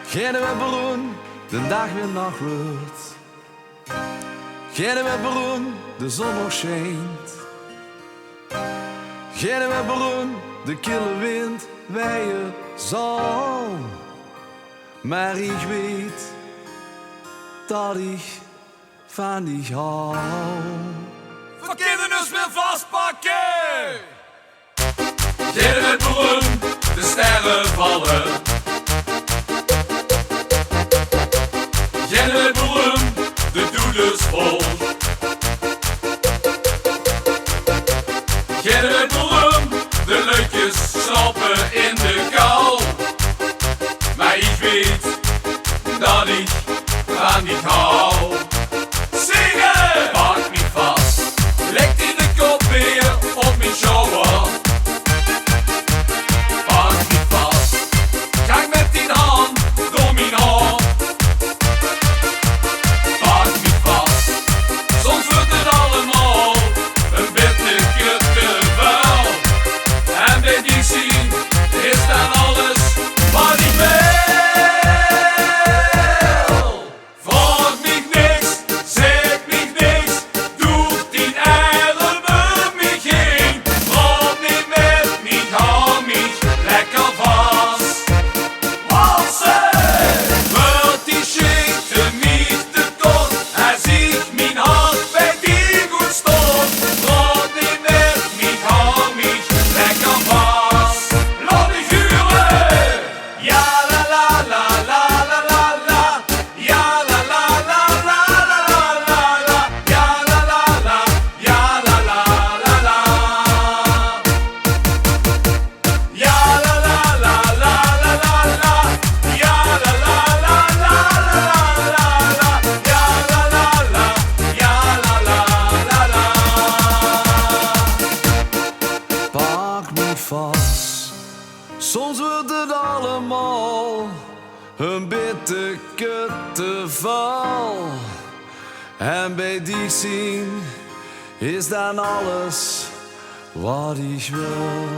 Geen we broen, de dag weer nacht wordt. Geen we broen, de zon nog schijnt. Geen we broen, de kille wind weien zal. Maar ik weet dat ik van dich hou. Verkeerde dus weer vastpakken. Geen we broen, de sterren vallen. Geen bloem, de doeders vol. Geen bloem, de leukjes snappen in de kou. Maar ik weet dat ik van niet hou. Zingen! Pak me vast, legt in de kop weer op mijn shower. Pak me vast, gang met die hand door mijn haar. Is dan alles wat ik wil? Vraag mich niks, zeg mich niks, doe die eieren met mich heen. Praat niet met mich, hou mich lekker vast. Walsen! Wird die Geschichte mich te kort, als ich mein Hart bei dir gut stond. Praat niet met mich, hou mich lekker vast. Soms wordt het allemaal een bitter kutteval. En bij die zien is dan alles wat ik wil.